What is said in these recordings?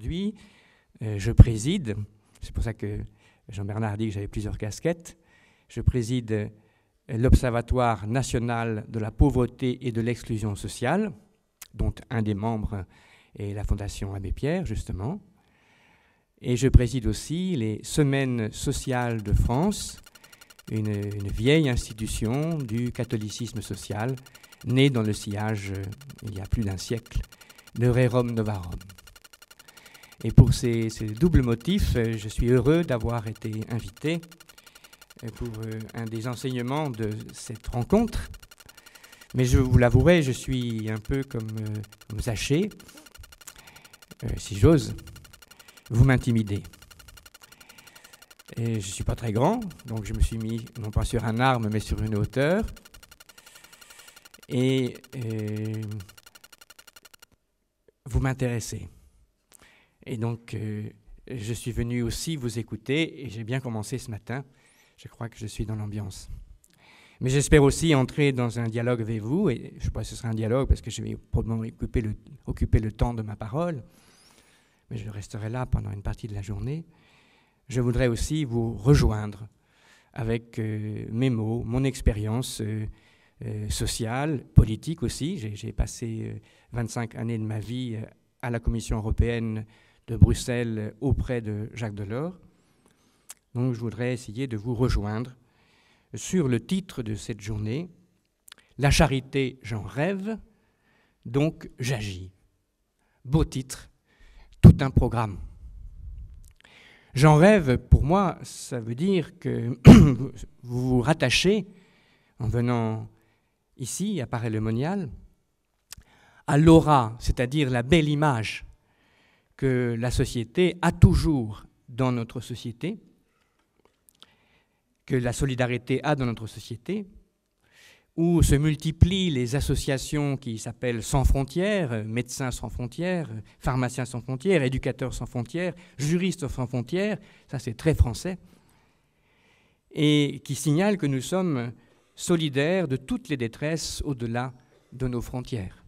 aujourd'hui. Je préside, c'est pour ça que Jean-Bernard a dit que j'avais plusieurs casquettes, je préside l'Observatoire national de la pauvreté et de l'exclusion sociale, dont un des membres est la Fondation Abbé Pierre, justement. Et je préside aussi les Semaines sociales de France, une vieille institution du catholicisme social, née dans le sillage, il y a plus d'un siècle, de Rerum Novarum. Et pour ces doubles motifs, je suis heureux d'avoir été invité pour un des enseignements de cette rencontre. Mais je vous l'avouerai, je suis un peu comme Zachée, si j'ose, vous m'intimidez. Et je ne suis pas très grand, donc je me suis mis non pas sur un arbre, mais sur une hauteur. Et vous m'intéressez. Et donc, je suis venu aussi vous écouter, et j'ai bien commencé ce matin. Je crois que je suis dans l'ambiance. Mais j'espère aussi entrer dans un dialogue avec vous, et je ne sais pas si ce sera un dialogue, parce que je vais probablement occuper le temps de ma parole, mais je resterai là pendant une partie de la journée. Je voudrais aussi vous rejoindre avec mes mots, mon expérience sociale, politique aussi. J'ai passé 25 années de ma vie à la Commission européenne de Bruxelles auprès de Jacques Delors. Donc je voudrais essayer de vous rejoindre sur le titre de cette journée, « La charité, j'en rêve, donc j'agis ». Beau titre, tout un programme. J'en rêve, pour moi, ça veut dire que vous vous rattachez, en venant ici, à Paray-le-Monial, à l'aura, c'est-à-dire la belle image que la société a toujours dans notre société, que la solidarité a dans notre société, où se multiplient les associations qui s'appellent Sans frontières, Médecins sans frontières, Pharmaciens sans frontières, Éducateurs sans frontières, Juristes sans frontières, ça c'est très français, et qui signalent que nous sommes solidaires de toutes les détresses au-delà de nos frontières.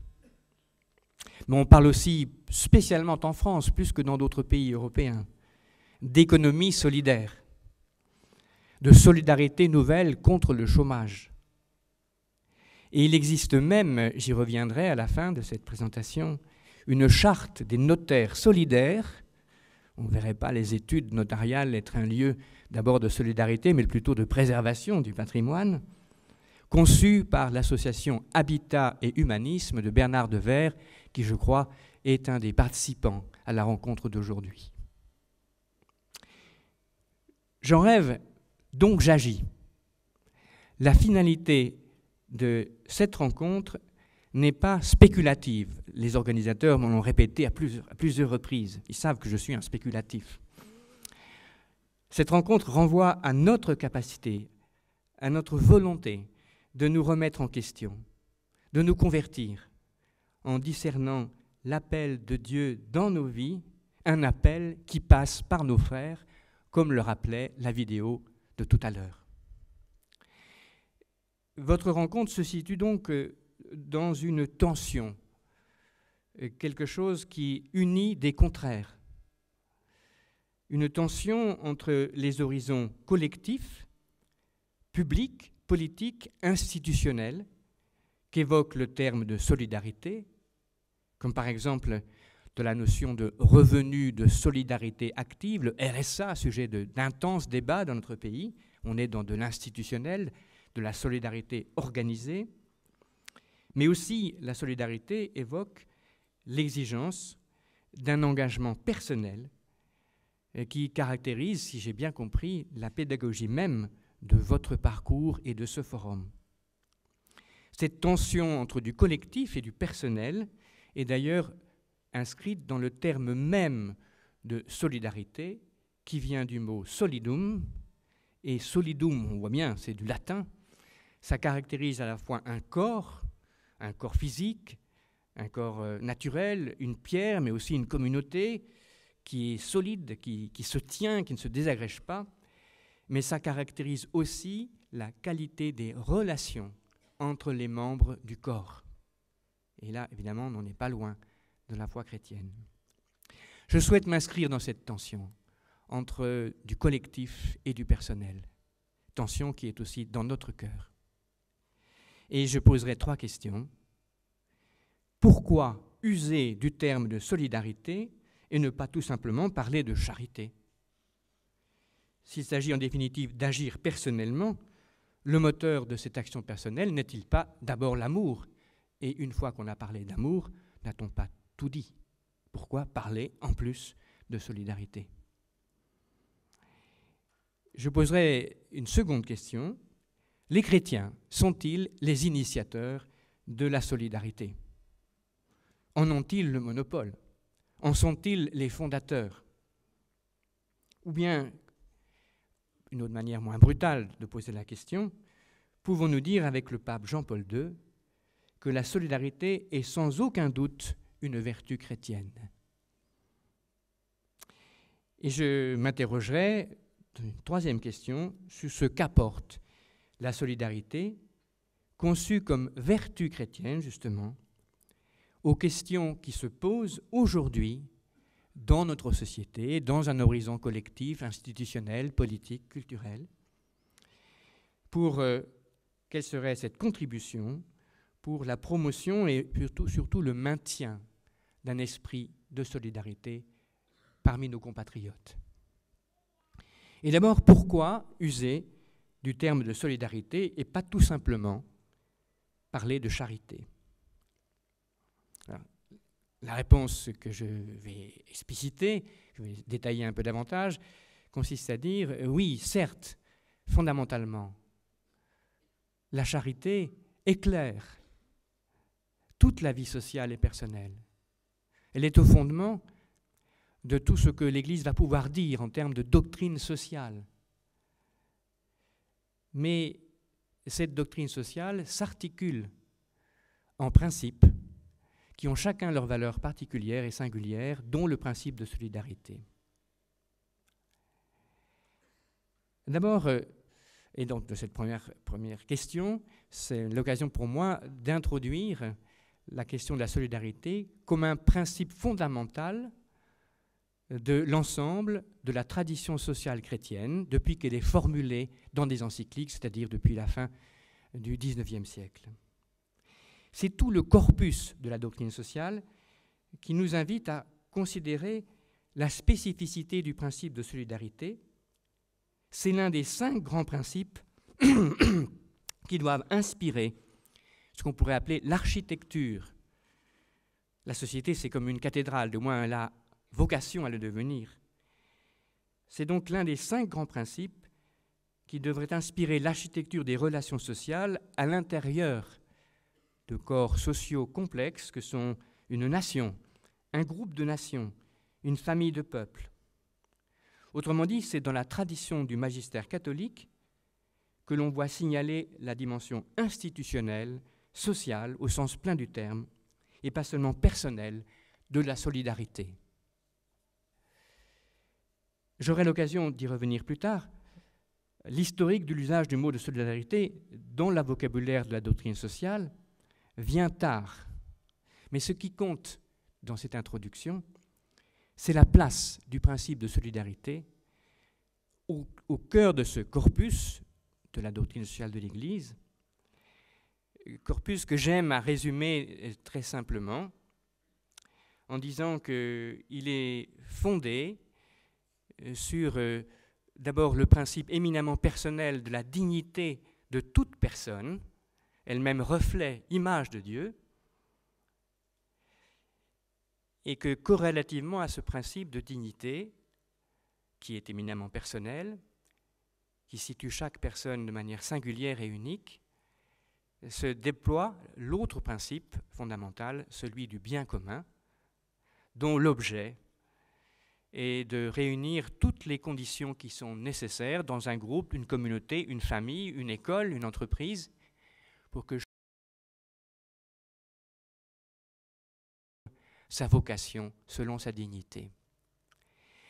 Mais on parle aussi, spécialement en France, plus que dans d'autres pays européens, d'économie solidaire, de solidarité nouvelle contre le chômage. Et il existe même, j'y reviendrai à la fin de cette présentation, une charte des notaires solidaires. On ne verrait pas les études notariales être un lieu d'abord de solidarité, mais plutôt de préservation du patrimoine, conçue par l'association Habitat et Humanisme de Bernard Devers, qui, je crois, est un des participants à la rencontre d'aujourd'hui. J'en rêve, donc j'agis. La finalité de cette rencontre n'est pas spéculative. Les organisateurs m'en ont répété à plusieurs reprises. Ils savent que je suis un spéculatif. Cette rencontre renvoie à notre capacité, à notre volonté de nous remettre en question, de nous convertir, en discernant l'appel de Dieu dans nos vies, un appel qui passe par nos frères, comme le rappelait la vidéo de tout à l'heure. Votre rencontre se situe donc dans une tension, quelque chose qui unit des contraires. Une tension entre les horizons collectifs, publics, politiques, institutionnels, qu'évoque le terme de solidarité, comme par exemple de la notion de revenu de solidarité active, le RSA, sujet d'intenses débats dans notre pays. On est dans de l'institutionnel, de la solidarité organisée, mais aussi la solidarité évoque l'exigence d'un engagement personnel qui caractérise, si j'ai bien compris, la pédagogie même de votre parcours et de ce forum. Cette tension entre du collectif et du personnel est d'ailleurs inscrite dans le terme même de solidarité qui vient du mot solidum, et solidum, on voit bien, c'est du latin. Ça caractérise à la fois un corps physique, un corps naturel, une pierre, mais aussi une communauté qui est solide, qui se tient, qui ne se désagrège pas. Mais ça caractérise aussi la qualité des relations entre les membres du corps. Et là, évidemment, on n'en est pas loin de la foi chrétienne. Je souhaite m'inscrire dans cette tension entre du collectif et du personnel, tension qui est aussi dans notre cœur. Et je poserai 3 questions. Pourquoi user du terme de solidarité et ne pas tout simplement parler de charité? S'il s'agit en définitive d'agir personnellement, le moteur de cette action personnelle n'est-il pas d'abord l'amour? Et une fois qu'on a parlé d'amour, n'a-t-on pas tout dit? Pourquoi parler en plus de solidarité? Je poserai une seconde question. Les chrétiens sont-ils les initiateurs de la solidarité? En ont-ils le monopole? En sont-ils les fondateurs? Ou bien, une autre manière moins brutale de poser la question, pouvons-nous dire avec le pape Jean-Paul II que la solidarité est sans aucun doute une vertu chrétienne? Et je m'interrogerai, une 3e question, sur ce qu'apporte la solidarité, conçue comme vertu chrétienne, justement, aux questions qui se posent aujourd'hui dans notre société, dans un horizon collectif, institutionnel, politique, culturel, pour quelle serait cette contribution pour la promotion et surtout le maintien d'un esprit de solidarité parmi nos compatriotes. Et d'abord, pourquoi user du terme de solidarité et pas tout simplement parler de charité? Alors, la réponse que je vais expliciter, je vais détailler un peu davantage, consiste à dire oui, certes, fondamentalement, la charité éclaire toute la vie sociale et personnelle. Elle est au fondement de tout ce que l'Église va pouvoir dire en termes de doctrine sociale. Mais cette doctrine sociale s'articule en principes qui ont chacun leur valeur particulière et singulière, dont le principe de solidarité. D'abord, et donc de cette première question, c'est l'occasion pour moi d'introduire la question de la solidarité comme un principe fondamental de l'ensemble de la tradition sociale chrétienne depuis qu'elle est formulée dans des encycliques, c'est-à-dire depuis la fin du XIXe siècle. C'est tout le corpus de la doctrine sociale qui nous invite à considérer la spécificité du principe de solidarité. C'est l'un des 5 grands principes qui doivent inspirer ce qu'on pourrait appeler l'architecture. La société, c'est comme une cathédrale, du moins elle a vocation à le devenir. C'est donc l'un des 5 grands principes qui devrait inspirer l'architecture des relations sociales à l'intérieur de corps sociaux complexes que sont une nation, un groupe de nations, une famille de peuples. Autrement dit, c'est dans la tradition du magistère catholique que l'on voit signaler la dimension institutionnelle, sociale, au sens plein du terme, et pas seulement personnelle, de la solidarité. J'aurai l'occasion d'y revenir plus tard. L'historique de l'usage du mot de solidarité dans le vocabulaire de la doctrine sociale vient tard. Mais ce qui compte dans cette introduction, c'est la place du principe de solidarité au cœur de ce corpus de la doctrine sociale de l'Église, corpus que j'aime à résumer très simplement en disant qu'il est fondé sur d'abord le principe éminemment personnel de la dignité de toute personne, elle-même reflet, image de Dieu, et que corrélativement à ce principe de dignité, qui est éminemment personnel, qui situe chaque personne de manière singulière et unique, se déploie l'autre principe fondamental, celui du bien commun, dont l'objet est de réunir toutes les conditions qui sont nécessaires dans un groupe, une communauté, une famille, une école, une entreprise, pour que sa vocation selon sa dignité.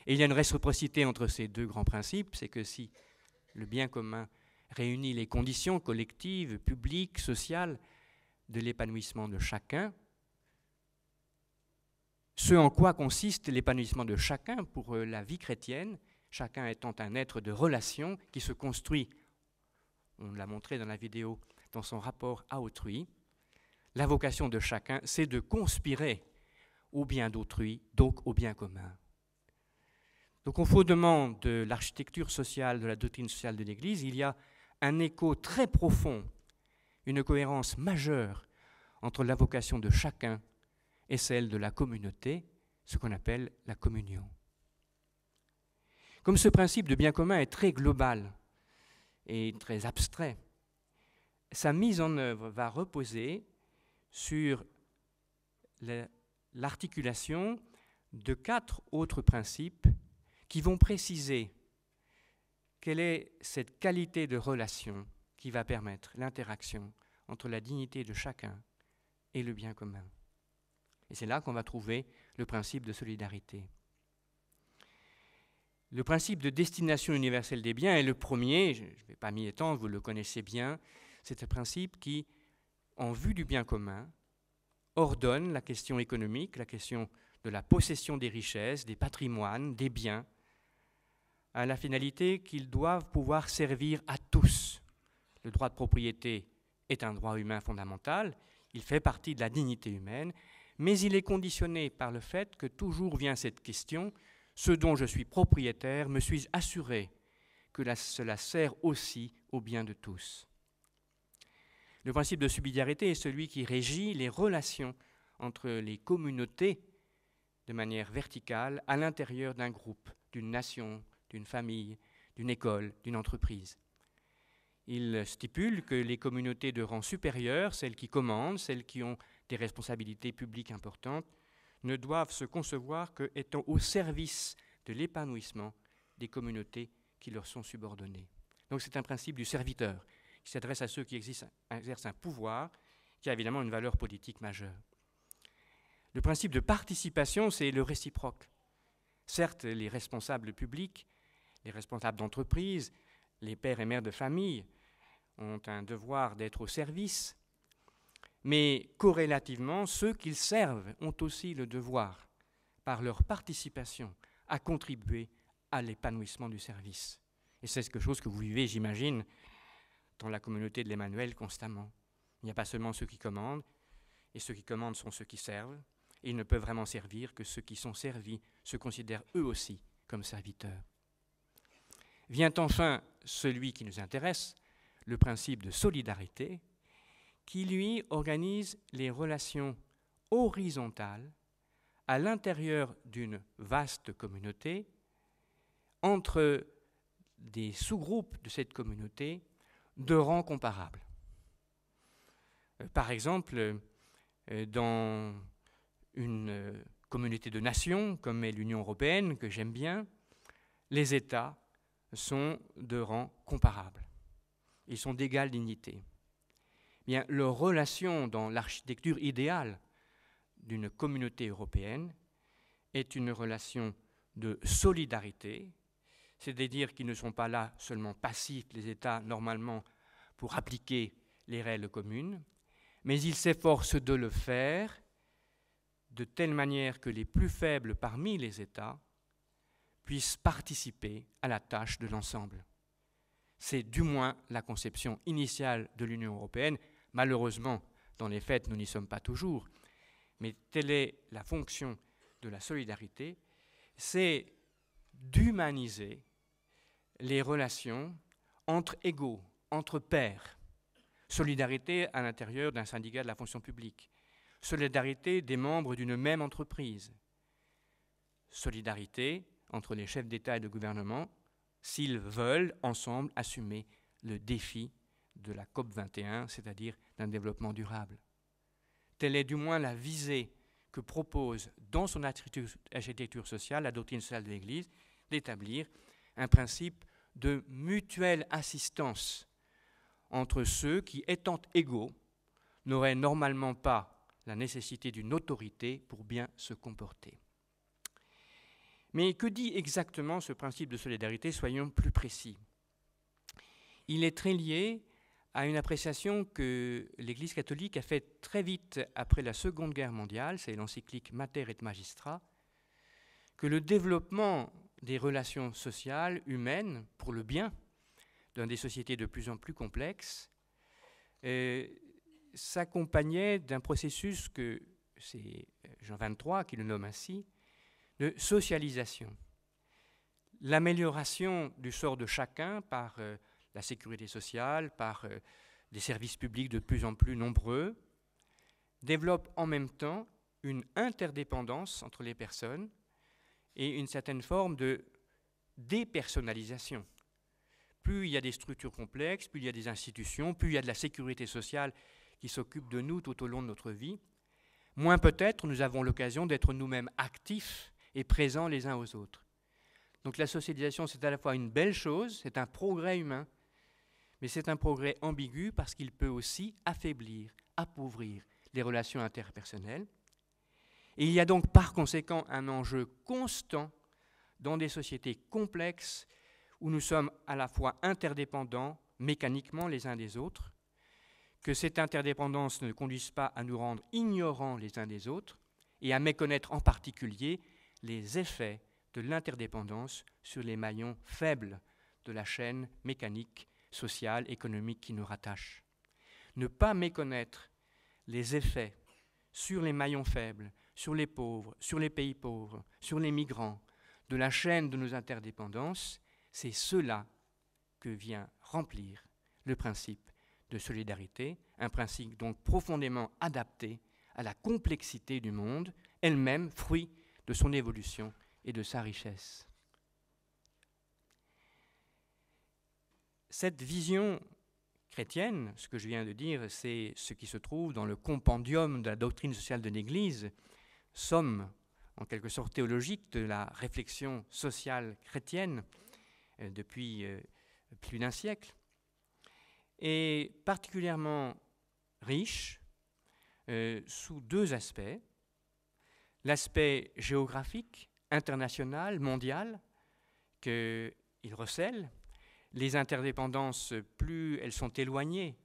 Et il y a une réciprocité entre ces 2 grands principes, c'est que si le bien commun réunit les conditions collectives, publiques, sociales de l'épanouissement de chacun, ce en quoi consiste l'épanouissement de chacun pour la vie chrétienne, chacun étant un être de relation qui se construit, on l'a montré dans la vidéo, dans son rapport à autrui. La vocation de chacun, c'est de conspirer au bien d'autrui, donc au bien commun. Donc au fondement de l'architecture sociale, de la doctrine sociale de l'Église, il y a un écho très profond, une cohérence majeure entre la vocation de chacun et celle de la communauté, ce qu'on appelle la communion. Comme ce principe de bien commun est très global et très abstrait, sa mise en œuvre va reposer sur l'articulation de 4 autres principes qui vont préciser quelle est cette qualité de relation qui va permettre l'interaction entre la dignité de chacun et le bien commun. Et c'est là qu'on va trouver le principe de solidarité. Le principe de destination universelle des biens est le premier, je ne vais pas m'y étendre, vous le connaissez bien, c'est un principe qui, en vue du bien commun, ordonne la question économique, la question de la possession des richesses, des patrimoines, des biens, à la finalité qu'ils doivent pouvoir servir à tous. Le droit de propriété est un droit humain fondamental, il fait partie de la dignité humaine, mais il est conditionné par le fait que toujours vient cette question, ce dont je suis propriétaire, me suis assuré que cela sert aussi au bien de tous. Le principe de subsidiarité est celui qui régit les relations entre les communautés de manière verticale à l'intérieur d'un groupe, d'une nation, d'une famille, d'une école, d'une entreprise. Il stipule que les communautés de rang supérieur, celles qui commandent, celles qui ont des responsabilités publiques importantes, ne doivent se concevoir qu'étant au service de l'épanouissement des communautés qui leur sont subordonnées. Donc c'est un principe du serviteur qui s'adresse à ceux qui exercent un pouvoir qui a évidemment une valeur politique majeure. Le principe de participation, c'est le réciproque. Certes, les responsables publics, les responsables d'entreprise, les pères et mères de famille ont un devoir d'être au service, mais corrélativement, ceux qu'ils servent ont aussi le devoir, par leur participation, à contribuer à l'épanouissement du service. Et c'est quelque chose que vous vivez, j'imagine, dans la communauté de l'Emmanuel constamment. Il n'y a pas seulement ceux qui commandent, et ceux qui commandent sont ceux qui servent, et ils ne peuvent vraiment servir que ceux qui sont servis se considèrent eux aussi comme serviteurs. Vient enfin celui qui nous intéresse, le principe de solidarité, qui lui organise les relations horizontales à l'intérieur d'une vaste communauté entre des sous-groupes de cette communauté de rang comparables. Par exemple, dans une communauté de nations, comme est l'Union européenne, que j'aime bien, les États sont de rang comparable. Ils sont d'égale dignité. Bien, leur relation dans l'architecture idéale d'une communauté européenne est une relation de solidarité, c'est-à-dire qu'ils ne sont pas là seulement passifs, les États, normalement, pour appliquer les règles communes, mais ils s'efforcent de le faire de telle manière que les plus faibles parmi les États puissent participer à la tâche de l'ensemble. C'est du moins la conception initiale de l'Union européenne. Malheureusement, dans les faits, nous n'y sommes pas toujours, mais telle est la fonction de la solidarité, c'est d'humaniser les relations entre égaux, entre pairs. Solidarité à l'intérieur d'un syndicat de la fonction publique. Solidarité des membres d'une même entreprise. Solidarité entre les chefs d'État et de gouvernement s'ils veulent ensemble assumer le défi de la COP21, c'est-à-dire d'un développement durable. Telle est du moins la visée que propose dans son architecture sociale la doctrine sociale de l'Église, d'établir un principe de mutuelle assistance entre ceux qui, étant égaux, n'auraient normalement pas la nécessité d'une autorité pour bien se comporter. Mais que dit exactement ce principe de solidarité? Soyons plus précis. Il est très lié à une appréciation que l'Église catholique a faite très vite après la Seconde Guerre mondiale, c'est l'encyclique Mater et Magistra, que le développement des relations sociales humaines pour le bien dans des sociétés de plus en plus complexes s'accompagnait d'un processus que c'est Jean XXIII qui le nomme ainsi, de socialisation. L'amélioration du sort de chacun par la sécurité sociale, par des services publics de plus en plus nombreux, développe en même temps une interdépendance entre les personnes et une certaine forme de dépersonnalisation. Plus il y a des structures complexes, plus il y a des institutions, plus il y a de la sécurité sociale qui s'occupe de nous tout au long de notre vie, moins peut-être nous avons l'occasion d'être nous-mêmes actifs et présents les uns aux autres. Donc la socialisation, c'est à la fois une belle chose, c'est un progrès humain, mais c'est un progrès ambigu parce qu'il peut aussi affaiblir, appauvrir les relations interpersonnelles. Et il y a donc par conséquent un enjeu constant dans des sociétés complexes où nous sommes à la fois interdépendants mécaniquement les uns des autres, que cette interdépendance ne conduise pas à nous rendre ignorants les uns des autres et à méconnaître en particulier les effets de l'interdépendance sur les maillons faibles de la chaîne mécanique, sociale, économique qui nous rattache. Ne pas méconnaître les effets sur les maillons faibles, sur les pauvres, sur les pays pauvres, sur les migrants, de la chaîne de nos interdépendances, c'est cela que vient remplir le principe de solidarité, un principe donc profondément adapté à la complexité du monde, elle-même fruit de son évolution et de sa richesse. Cette vision chrétienne, ce que je viens de dire, c'est ce qui se trouve dans le compendium de la doctrine sociale de l'Église, somme en quelque sorte théologique de la réflexion sociale chrétienne depuis plus d'un siècle, est particulièrement riche sous deux aspects. L'aspect géographique, international, mondial, qu'il recèle. Les interdépendances, plus elles sont éloignées,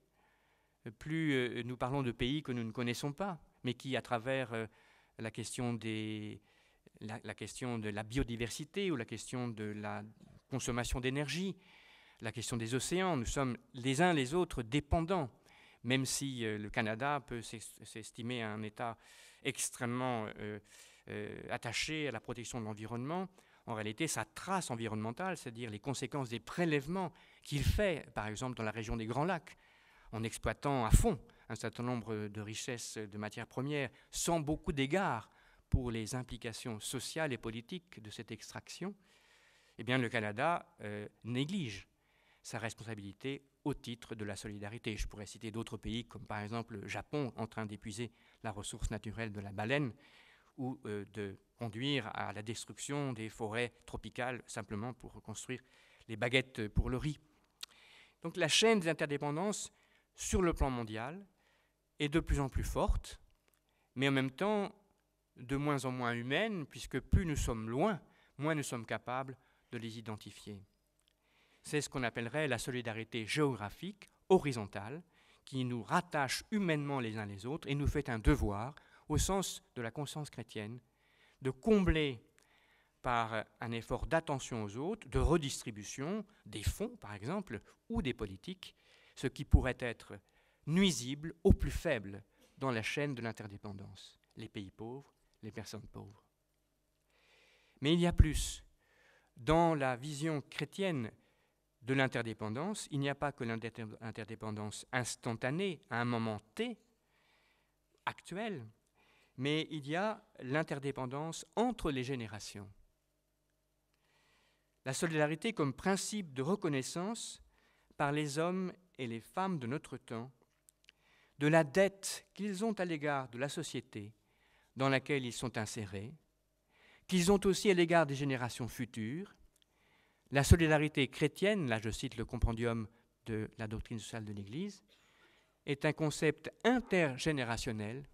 plus nous parlons de pays que nous ne connaissons pas, mais qui, à travers la question de la biodiversité ou la question de la consommation d'énergie, la question des océans, nous sommes les uns les autres dépendants, même si le Canada peut s'estimer un État extrêmement attaché à la protection de l'environnement. En réalité, sa trace environnementale, c'est-à-dire les conséquences des prélèvements qu'il fait, par exemple dans la région des Grands Lacs, en exploitant à fond un certain nombre de richesses de matières premières, sans beaucoup d'égard pour les implications sociales et politiques de cette extraction, eh bien le Canada néglige sa responsabilité au titre de la solidarité. Je pourrais citer d'autres pays comme par exemple le Japon en train d'épuiser la ressource naturelle de la baleine ou de conduire à la destruction des forêts tropicales simplement pour reconstruire les baguettes pour le riz. Donc la chaîne des interdépendances sur le plan mondial est de plus en plus forte, mais en même temps de moins en moins humaine, puisque plus nous sommes loin, moins nous sommes capables de les identifier. C'est ce qu'on appellerait la solidarité géographique horizontale, qui nous rattache humainement les uns les autres et nous fait un devoir, au sens de la conscience chrétienne, de combler par un effort d'attention aux autres, de redistribution des fonds, par exemple, ou des politiques, ce qui pourrait être nuisible aux plus faibles dans la chaîne de l'interdépendance, les pays pauvres, les personnes pauvres. Mais il y a plus. Dans la vision chrétienne de l'interdépendance, il n'y a pas que l'interdépendance instantanée à un moment T, actuel, mais il y a l'interdépendance entre les générations. La solidarité comme principe de reconnaissance par les hommes et les femmes de notre temps, de la dette qu'ils ont à l'égard de la société dans laquelle ils sont insérés, qu'ils ont aussi à l'égard des générations futures. La solidarité chrétienne, là je cite le compendium de la doctrine sociale de l'Église, est un concept intergénérationnel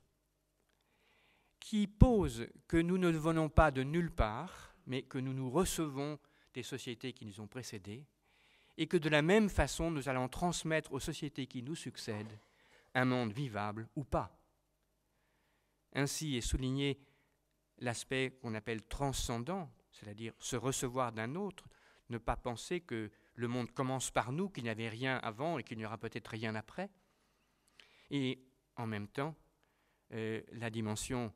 qui pose que nous ne venons pas de nulle part, mais que nous nous recevons des sociétés qui nous ont précédés, et que de la même façon, nous allons transmettre aux sociétés qui nous succèdent un monde vivable ou pas. Ainsi est souligné l'aspect qu'on appelle transcendant, c'est-à-dire se recevoir d'un autre, ne pas penser que le monde commence par nous, qu'il n'y avait rien avant et qu'il n'y aura peut-être rien après. Et en même temps, la dimension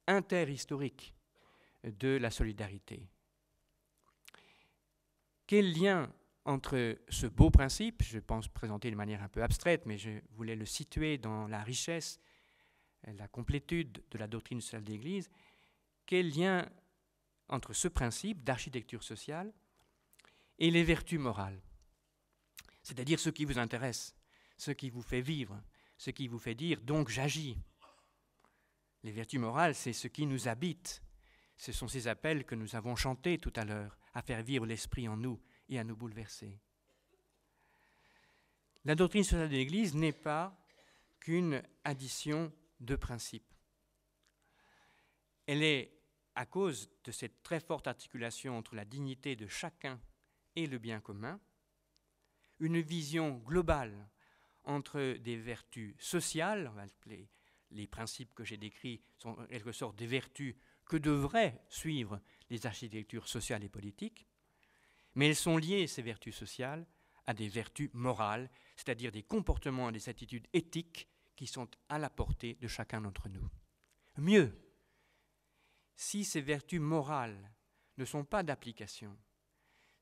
interhistorique de la solidarité. Quel lien entre ce beau principe, je pense présenter de manière un peu abstraite, mais je voulais le situer dans la richesse, la complétude de la doctrine sociale de l'Église, quel lien entre ce principe d'architecture sociale et les vertus morales, c'est-à-dire ce qui vous intéresse, ce qui vous fait vivre, ce qui vous fait dire « donc j'agis ». Les vertus morales, c'est ce qui nous habite. Ce sont ces appels que nous avons chantés tout à l'heure, à faire vivre l'esprit en nous et à nous bouleverser. La doctrine sociale de l'Église n'est pas qu'une addition de principes. Elle est, à cause de cette très forte articulation entre la dignité de chacun et le bien commun, une vision globale entre des vertus sociales, on va appeler les principes que j'ai décrits sont en quelque sorte des vertus que devraient suivre les architectures sociales et politiques, mais elles sont liées, ces vertus sociales, à des vertus morales, c'est-à-dire des comportements et des attitudes éthiques qui sont à la portée de chacun d'entre nous. Mieux, si ces vertus morales ne sont pas d'application,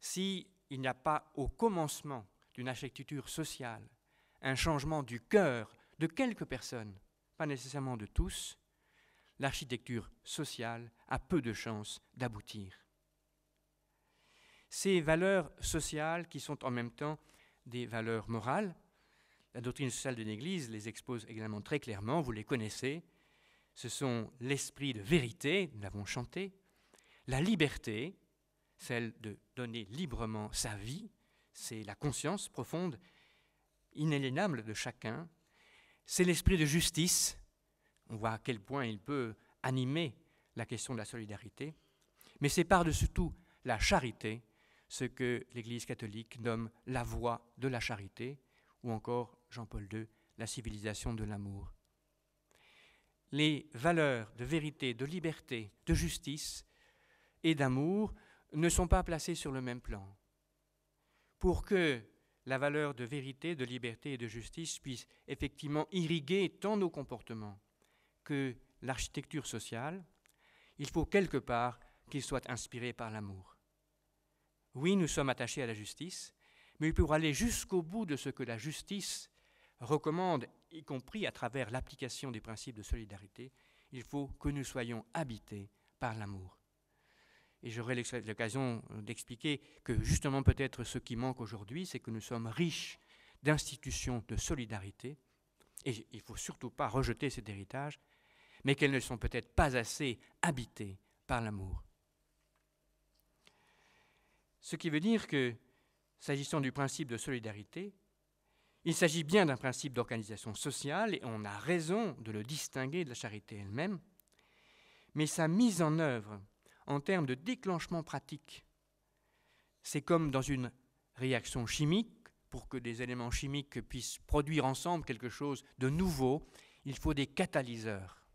s'il n'y a pas au commencement d'une architecture sociale un changement du cœur de quelques personnes, pas nécessairement de tous, l'architecture sociale a peu de chances d'aboutir. Ces valeurs sociales qui sont en même temps des valeurs morales, la doctrine sociale de l'Église les expose également très clairement, vous les connaissez, ce sont l'esprit de vérité, nous l'avons chanté, la liberté, celle de donner librement sa vie, c'est la conscience profonde, inaliénable de chacun, c'est l'esprit de justice, on voit à quel point il peut animer la question de la solidarité, mais c'est par-dessus tout la charité, ce que l'Église catholique nomme la voie de la charité, ou encore Jean-Paul II, la civilisation de l'amour. Les valeurs de vérité, de liberté, de justice et d'amour ne sont pas placées sur le même plan. Pour que la valeur de vérité, de liberté et de justice puisse effectivement irriguer tant nos comportements que l'architecture sociale, il faut quelque part qu'il soit inspiré par l'amour. Oui, nous sommes attachés à la justice, mais pour aller jusqu'au bout de ce que la justice recommande, y compris à travers l'application des principes de solidarité, il faut que nous soyons habités par l'amour. Et j'aurai l'occasion d'expliquer que justement peut-être ce qui manque aujourd'hui, c'est que nous sommes riches d'institutions de solidarité, et il ne faut surtout pas rejeter cet héritage, mais qu'elles ne sont peut-être pas assez habitées par l'amour. Ce qui veut dire que, s'agissant du principe de solidarité, il s'agit bien d'un principe d'organisation sociale, et on a raison de le distinguer de la charité elle-même, mais sa mise en œuvre en termes de déclenchement pratique, c'est comme dans une réaction chimique, pour que des éléments chimiques puissent produire ensemble quelque chose de nouveau, il faut des catalyseurs.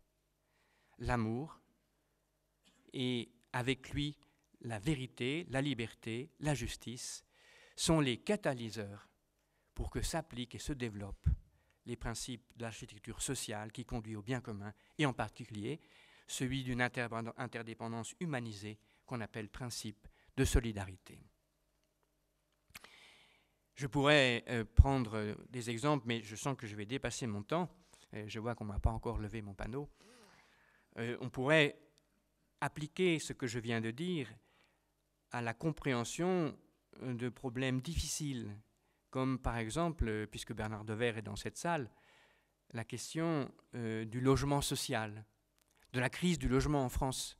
L'amour et avec lui la vérité, la liberté, la justice sont les catalyseurs pour que s'appliquent et se développent les principes de l'architecture sociale qui conduit au bien commun et en particulier celui d'une interdépendance humanisée qu'on appelle principe de solidarité. Je pourrais prendre des exemples, mais je sens que je vais dépasser mon temps. Je vois qu'on ne m'a pas encore levé mon panneau. On pourrait appliquer ce que je viens de dire à la compréhension de problèmes difficiles, comme par exemple, puisque Bernard Devers est dans cette salle, la question du logement social, de la crise du logement en France,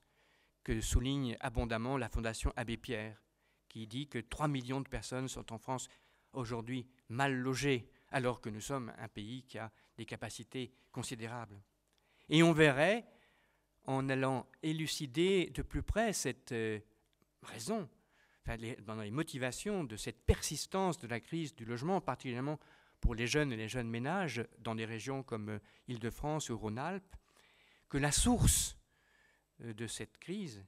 que souligne abondamment la Fondation Abbé Pierre, qui dit que 3 millions de personnes sont en France aujourd'hui mal logées, alors que nous sommes un pays qui a des capacités considérables. Et on verrait, en allant élucider de plus près cette raison, dans les motivations de cette persistance de la crise du logement, particulièrement pour les jeunes et les jeunes ménages dans des régions comme Île-de-France ou Rhône-Alpes, que la source de cette crise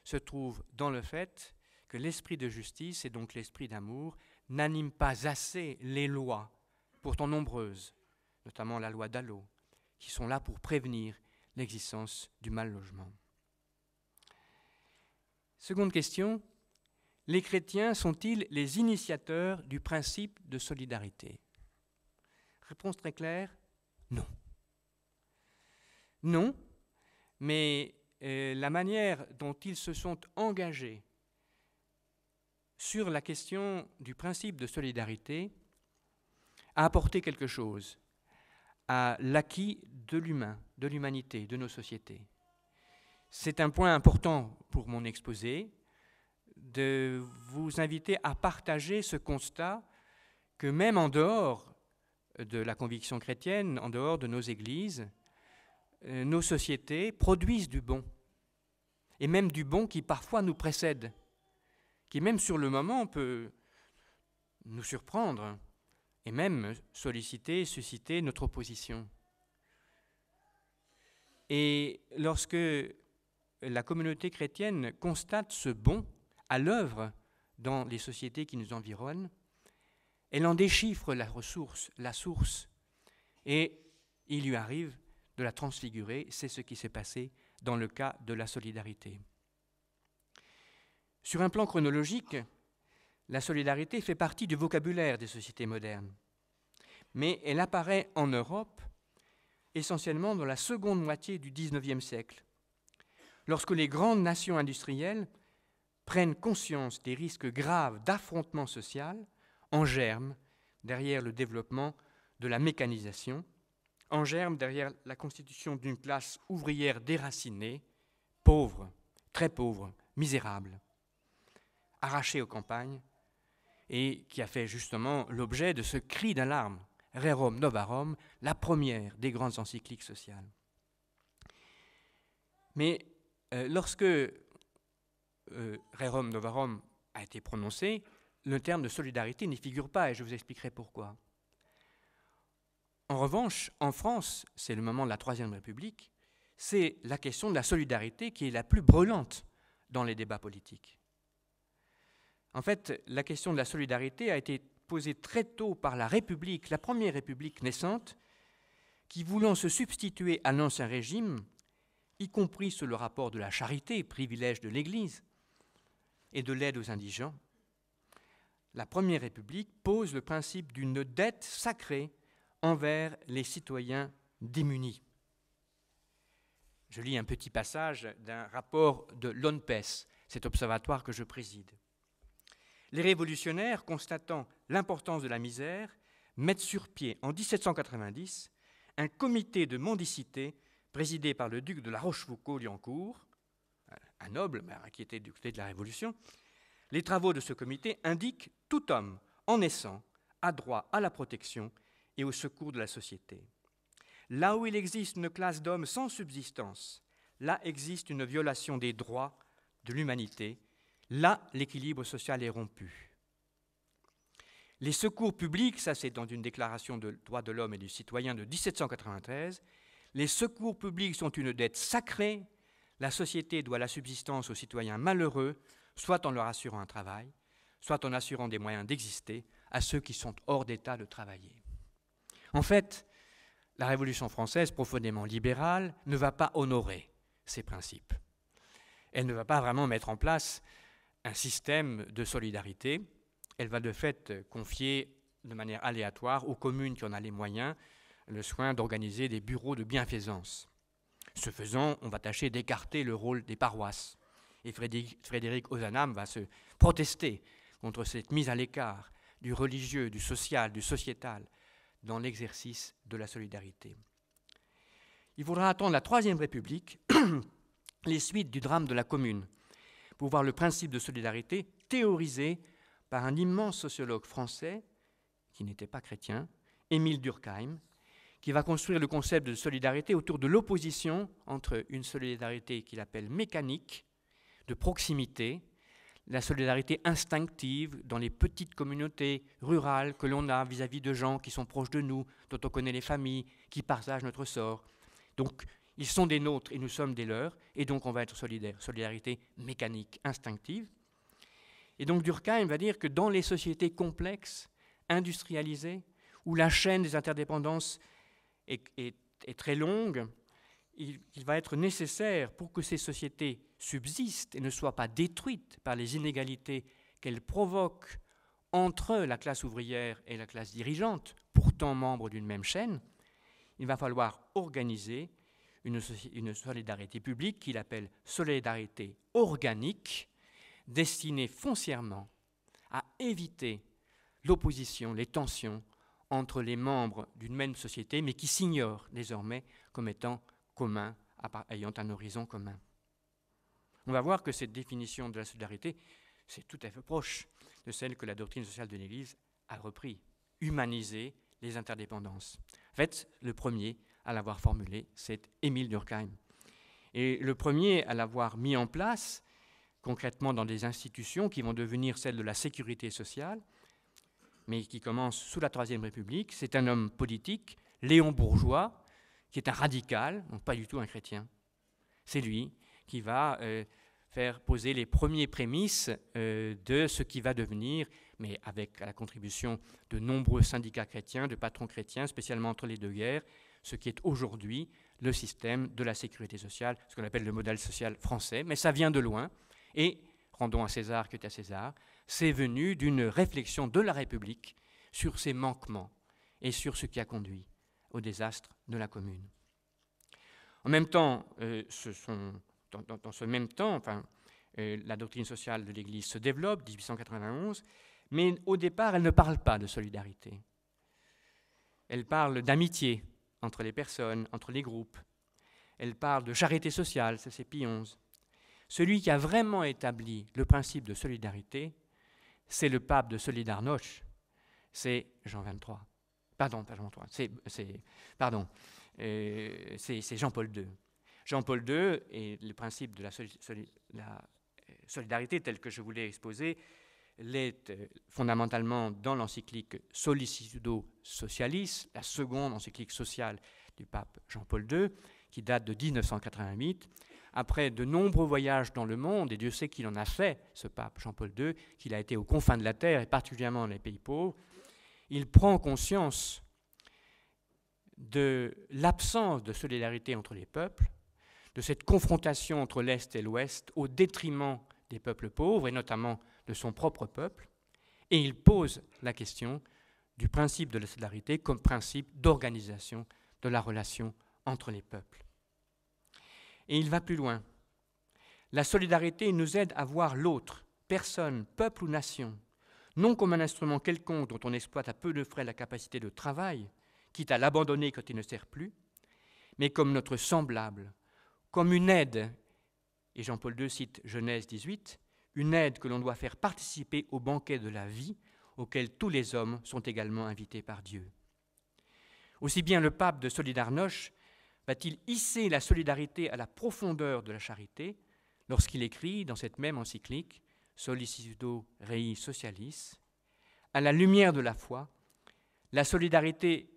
se trouve dans le fait que l'esprit de justice, et donc l'esprit d'amour, n'anime pas assez les lois, pourtant nombreuses, notamment la loi Dallot, qui sont là pour prévenir l'existence du mal-logement. Seconde question, les chrétiens sont-ils les initiateurs du principe de solidarité? Réponse très claire, non. Non, mais la manière dont ils se sont engagés sur la question du principe de solidarité a apporté quelque chose à l'acquis de l'humain, de l'humanité, de nos sociétés. C'est un point important pour mon exposé, de vous inviter à partager ce constat que même en dehors de la conviction chrétienne, en dehors de nos églises, nos sociétés produisent du bon, et même du bon qui parfois nous précède, qui même sur le moment peut nous surprendre et même solliciter, susciter notre opposition. Et lorsque la communauté chrétienne constate ce bon à l'œuvre dans les sociétés qui nous environnent, elle en déchiffre la ressource, la source, et il lui arrive de la transfigurer. C'est ce qui s'est passé dans le cas de la solidarité. Sur un plan chronologique, la solidarité fait partie du vocabulaire des sociétés modernes, mais elle apparaît en Europe essentiellement dans la seconde moitié du XIXe siècle, lorsque les grandes nations industrielles prennent conscience des risques graves d'affrontement social en germe derrière le développement de la mécanisation, en germe derrière la constitution d'une classe ouvrière déracinée, pauvre, très pauvre, misérable, arrachée aux campagnes, et qui a fait justement l'objet de ce cri d'alarme, Rerum Novarum, la première des grandes encycliques sociales. Mais lorsque Rerum Novarum a été prononcé, le terme de solidarité n'y figure pas, et je vous expliquerai pourquoi. En revanche, en France, c'est le moment de la Troisième République, c'est la question de la solidarité qui est la plus brûlante dans les débats politiques. En fait, la question de la solidarité a été posée très tôt par la République, la première République naissante, qui, voulant se substituer à l'ancien régime, y compris sous le rapport de la charité, privilège de l'Église, et de l'aide aux indigents, la première République pose le principe d'une dette sacrée envers les citoyens démunis. Je lis un petit passage d'un rapport de l'ONPES, cet observatoire que je préside. Les révolutionnaires, constatant l'importance de la misère, mettent sur pied en 1790 un comité de mendicité présidé par le duc de la Rochefoucauld-Liancourt, un noble qui était du côté de la Révolution. Les travaux de ce comité indiquent « Tout homme, en naissant, a droit à la protection et au secours de la société. Là où il existe une classe d'hommes sans subsistance, là existe une violation des droits de l'humanité, là l'équilibre social est rompu. Les secours publics, ça c'est dans une déclaration de droits de l'homme et du citoyen de 1793, les secours publics sont une dette sacrée, la société doit la subsistance aux citoyens malheureux, soit en leur assurant un travail, soit en assurant des moyens d'exister à ceux qui sont hors d'état de travailler. En fait, la Révolution française, profondément libérale, ne va pas honorer ces principes. Elle ne va pas vraiment mettre en place un système de solidarité. Elle va de fait confier de manière aléatoire aux communes qui en ont les moyens le soin d'organiser des bureaux de bienfaisance. Ce faisant, on va tâcher d'écarter le rôle des paroisses. Et Frédéric Ozanam va se protester contre cette mise à l'écart du religieux, du social, du sociétal dans l'exercice de la solidarité. Il faudra attendre la Troisième République, les suites du drame de la Commune, pour voir le principe de solidarité théorisé par un immense sociologue français, qui n'était pas chrétien, Émile Durkheim, qui va construire le concept de solidarité autour de l'opposition entre une solidarité qu'il appelle mécanique, de proximité, la solidarité instinctive dans les petites communautés rurales que l'on a vis-à-vis de gens qui sont proches de nous, dont on connaît les familles, qui partagent notre sort. Donc, ils sont des nôtres et nous sommes des leurs, et donc on va être solidaires. Solidarité mécanique, instinctive. Et donc Durkheim va dire que dans les sociétés complexes, industrialisées, où la chaîne des interdépendances est très longue, il va être nécessaire pour que ces sociétés subsistent et ne soient pas détruites par les inégalités qu'elles provoquent entre la classe ouvrière et la classe dirigeante, pourtant membres d'une même chaîne, il va falloir organiser une solidarité publique qu'il appelle solidarité organique, destinée foncièrement à éviter l'opposition, les tensions entre les membres d'une même société, mais qui s'ignorent désormais comme étant communs, ayant un horizon commun. On va voir que cette définition de la solidarité, c'est tout à fait proche de celle que la doctrine sociale de l'Église a repris, humaniser les interdépendances. En fait, le premier à l'avoir formulé, c'est Émile Durkheim. Et le premier à l'avoir mis en place, concrètement dans des institutions qui vont devenir celles de la sécurité sociale, mais qui commencent sous la Troisième République, c'est un homme politique, Léon Bourgeois, qui est un radical, donc pas du tout un chrétien. C'est lui qui va faire poser les premiers prémices de ce qui va devenir, mais avec la contribution de nombreux syndicats chrétiens, de patrons chrétiens, spécialement entre les deux guerres, ce qui est aujourd'hui le système de la sécurité sociale, ce qu'on appelle le modèle social français, mais ça vient de loin. Et, rendons à César que est à César, c'est venu d'une réflexion de la République sur ses manquements et sur ce qui a conduit au désastre de la Commune. En même temps, dans ce même temps, la doctrine sociale de l'Église se développe, 1891, mais au départ, elle ne parle pas de solidarité. Elle parle d'amitié entre les personnes, entre les groupes. Elle parle de charité sociale, ça c'est Pie XI. Celui qui a vraiment établi le principe de solidarité, c'est le pape de Solidarność, c'est Jean XXIII. Pardon, pas Jean XXIII, c'est Jean-Paul II. Jean-Paul II et le principe de la solidarité tel que je vous l'ai exposé l'est fondamentalement dans l'encyclique Sollicitudo Socialis, la seconde encyclique sociale du pape Jean-Paul II, qui date de 1988. Après de nombreux voyages dans le monde, et Dieu sait qu'il en a fait, ce pape Jean-Paul II, qu'il a été aux confins de la terre, et particulièrement dans les pays pauvres, il prend conscience de l'absence de solidarité entre les peuples, de cette confrontation entre l'Est et l'Ouest au détriment des peuples pauvres, et notamment de son propre peuple, et il pose la question du principe de la solidarité comme principe d'organisation de la relation entre les peuples. Et il va plus loin. La solidarité nous aide à voir l'autre, personne, peuple ou nation, non comme un instrument quelconque dont on exploite à peu de frais la capacité de travail, quitte à l'abandonner quand il ne sert plus, mais comme notre semblable, comme une aide, et Jean-Paul II cite Genèse 18, une aide que l'on doit faire participer au banquet de la vie, auquel tous les hommes sont également invités par Dieu. Aussi bien le pape de Solidarność va-t-il hisser la solidarité à la profondeur de la charité lorsqu'il écrit dans cette même encyclique Sollicitudo Rei Socialis, à la lumière de la foi, la solidarité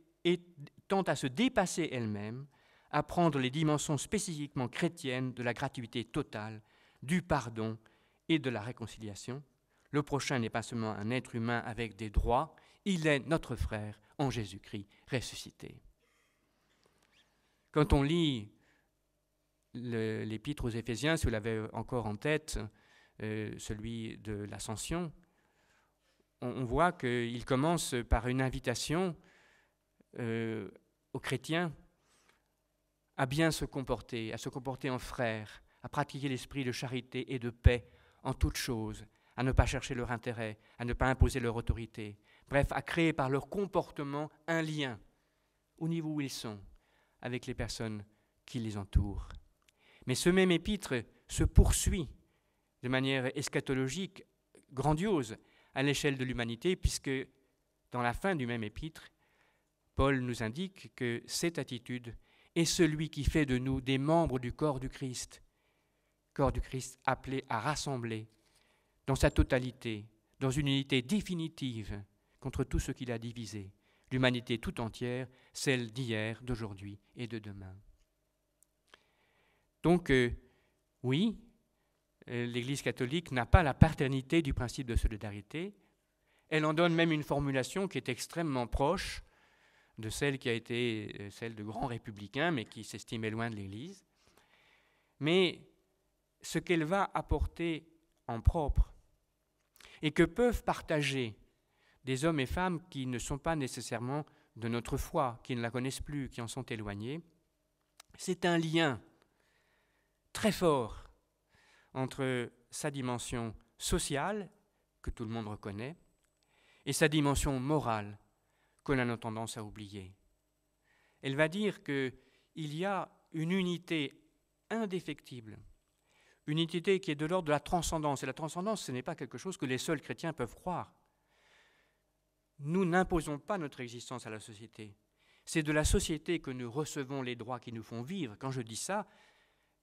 tend à se dépasser elle-même, à prendre les dimensions spécifiquement chrétiennes de la gratuité totale, du pardon et de la réconciliation. Le prochain n'est pas seulement un être humain avec des droits, il est notre frère en Jésus-Christ ressuscité. Quand on lit l'épître aux Éphésiens, si vous l'avez encore en tête, celui de l'Ascension, on voit qu'il commence par une invitation aux chrétiens à bien se comporter, à se comporter en frères, à pratiquer l'esprit de charité et de paix en toutes choses, à ne pas chercher leur intérêt, à ne pas imposer leur autorité, bref, à créer par leur comportement un lien au niveau où ils sont avec les personnes qui les entourent. Mais ce même épître se poursuit de manière eschatologique, grandiose, à l'échelle de l'humanité, puisque dans la fin du même épître, Paul nous indique que cette attitude est celui qui fait de nous des membres du corps du Christ appelé à rassembler dans sa totalité, dans une unité définitive contre tout ce qui l'a divisé, l'humanité tout entière, celle d'hier, d'aujourd'hui et de demain. Donc, oui, l'Église catholique n'a pas la paternité du principe de solidarité. Elle en donne même une formulation qui est extrêmement proche de celle qui a été celle de grands républicains, mais qui s'estimait loin de l'Église. Mais ce qu'elle va apporter en propre, et que peuvent partager des hommes et femmes qui ne sont pas nécessairement de notre foi, qui ne la connaissent plus, qui en sont éloignés, c'est un lien très fort entre sa dimension sociale, que tout le monde reconnaît, et sa dimension morale, qu'on a tendance à oublier. Elle va dire qu'il y a une unité indéfectible, une unité qui est de l'ordre de la transcendance. Et la transcendance, ce n'est pas quelque chose que les seuls chrétiens peuvent croire. Nous n'imposons pas notre existence à la société. C'est de la société que nous recevons les droits qui nous font vivre. Quand je dis ça,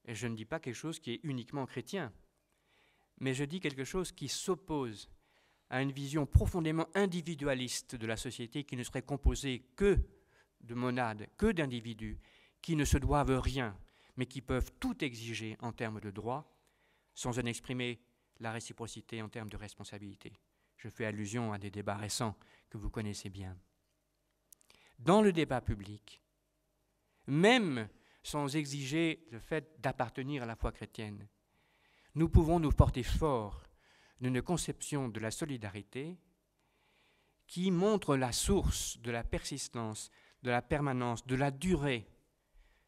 je ne dis pas quelque chose qui est uniquement chrétien, mais je dis quelque chose qui s'oppose à une vision profondément individualiste de la société qui ne serait composée que de monades, que d'individus, qui ne se doivent rien, mais qui peuvent tout exiger en termes de droits, sans en exprimer la réciprocité en termes de responsabilité. Je fais allusion à des débats récents que vous connaissez bien. Dans le débat public, même sans exiger le fait d'appartenir à la foi chrétienne, nous pouvons nous porter fort d'une conception de la solidarité qui montre la source de la persistance, de la permanence, de la durée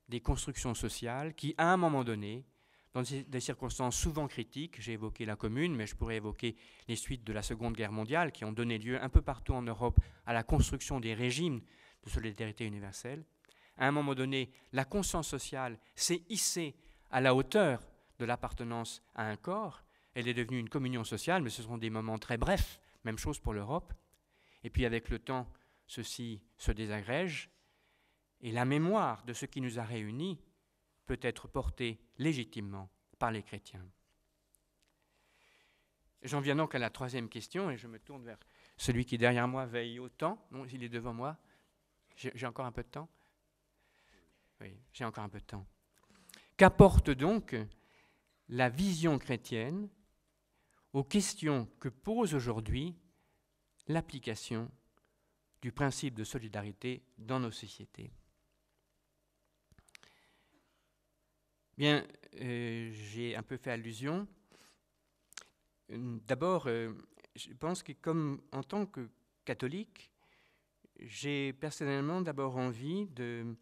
des constructions sociales qui, à un moment donné, dans des circonstances souvent critiques, j'ai évoqué la Commune, mais je pourrais évoquer les suites de la Seconde Guerre mondiale qui ont donné lieu un peu partout en Europe à la construction des régimes de solidarité universelle. À un moment donné, la conscience sociale s'est hissée à la hauteur de l'appartenance à un corps. Elle est devenue une communion sociale, mais ce sont des moments très brefs, même chose pour l'Europe. Et puis avec le temps, ceci se désagrège, et la mémoire de ce qui nous a réunis peut être portée légitimement par les chrétiens. J'en viens donc à la troisième question, et je me tourne vers celui qui derrière moi veille au temps. Non, il est devant moi. J'ai encore un peu de temps ? Oui, j'ai encore un peu de temps. Qu'apporte donc la vision chrétienne aux questions que pose aujourd'hui l'application du principe de solidarité dans nos sociétés? Bien, j'ai un peu fait allusion. D'abord, je pense que comme en tant que catholique, j'ai personnellement d'abord envie de